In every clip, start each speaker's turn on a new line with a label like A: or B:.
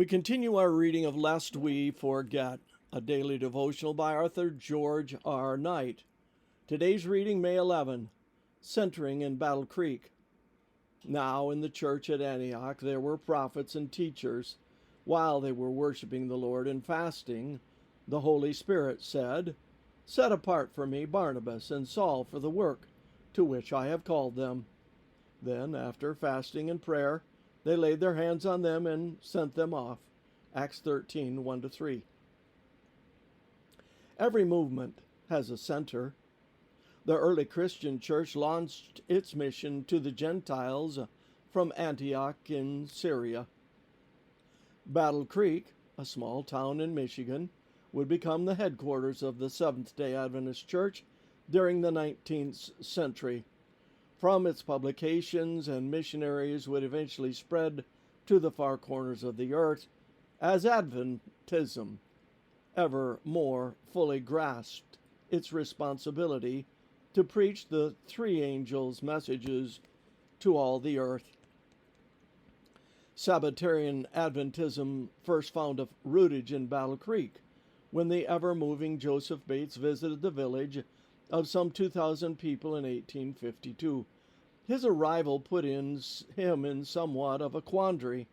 A: We continue our reading of Lest We Forget, a daily devotional by Arthur George R. Knight. Today's reading, May 11, centering in Battle Creek. Now in the church at Antioch there were prophets and teachers. While they were worshiping the Lord and fasting, the Holy Spirit said, "Set apart for me Barnabas and Saul for the work to which I have called them." Then, after fasting and prayer, they laid their hands on them and sent them off. Acts 13, 1-3. Every movement has a center. The early Christian church launched its mission to the Gentiles from Antioch in Syria. Battle Creek, a small town in Michigan, would become the headquarters of the Seventh-day Adventist Church during the 19th century. From its publications and missionaries would eventually spread to the far corners of the earth as Adventism ever more fully grasped its responsibility to preach the three angels' messages to all the earth. Sabbatarian Adventism first found a rootage in Battle Creek when the ever-moving Joseph Bates visited the village of some 2,000 people in 1852. His arrival put him in somewhat of a quandary.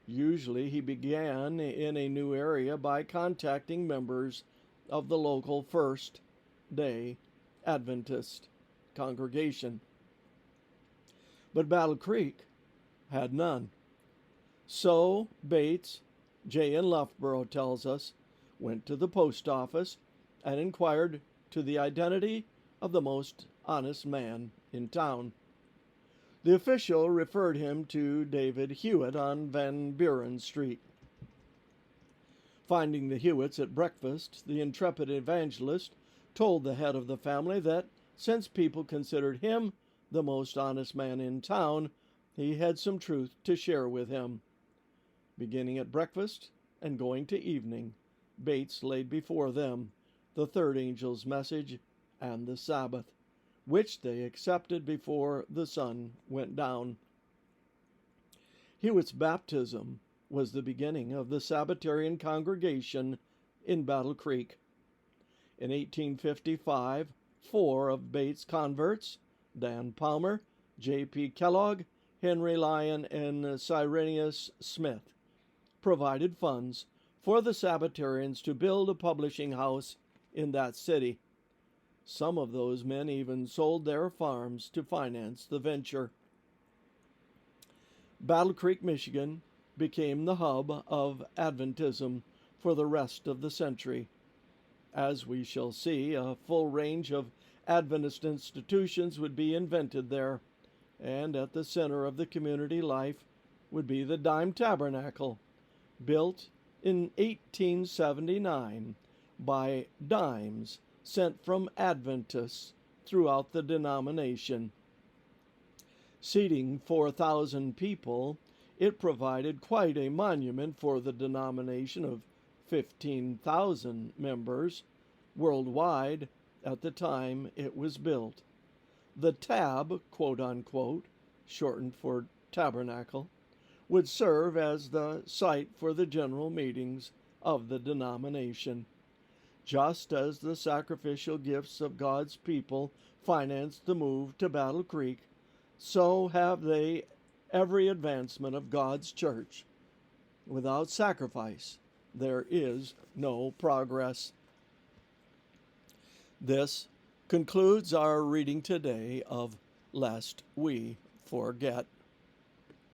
A: Usually he began in a new area by contacting members of the local First-day Adventist congregation. But Battle Creek had none. So Bates, J.N. Loughborough tells us, went to the post office and inquired to the identity of the most honest man in town. The official referred him to David Hewitt on Van Buren Street. Finding the Hewitts at breakfast, the intrepid evangelist told the head of the family that since people considered him the most honest man in town, he had some truth to share with him. Beginning at breakfast and going to evening, Bates laid before them the third angel's message and the Sabbath, which they accepted before the sun went down. Hewitt's baptism was the beginning of the Sabbatarian congregation in Battle Creek. In 1855, 4 of Bates' converts, Dan Palmer, J.P. Kellogg, Henry Lyon, and Cyrenius Smith, provided funds for the Sabbatarians to build a publishing house in that city. Some of those men even sold their farms to finance the venture. Battle Creek, Michigan, became the hub of Adventism for the rest of the century. As we shall see, a full range of Adventist institutions would be invented there, and at the center of the community life would be the Dime Tabernacle, built in 1879 by dimes sent from Adventists throughout the denomination. Seating 4,000 people, it provided quite a monument for the denomination of 15,000 members worldwide at the time it was built. The tab, quote-unquote, shortened for tabernacle, would serve as the site for the general meetings of the denomination. Just as the sacrificial gifts of God's people financed the move to Battle Creek, so have they every advancement of God's church. Without sacrifice, there is no progress. This concludes our reading today of Lest We Forget.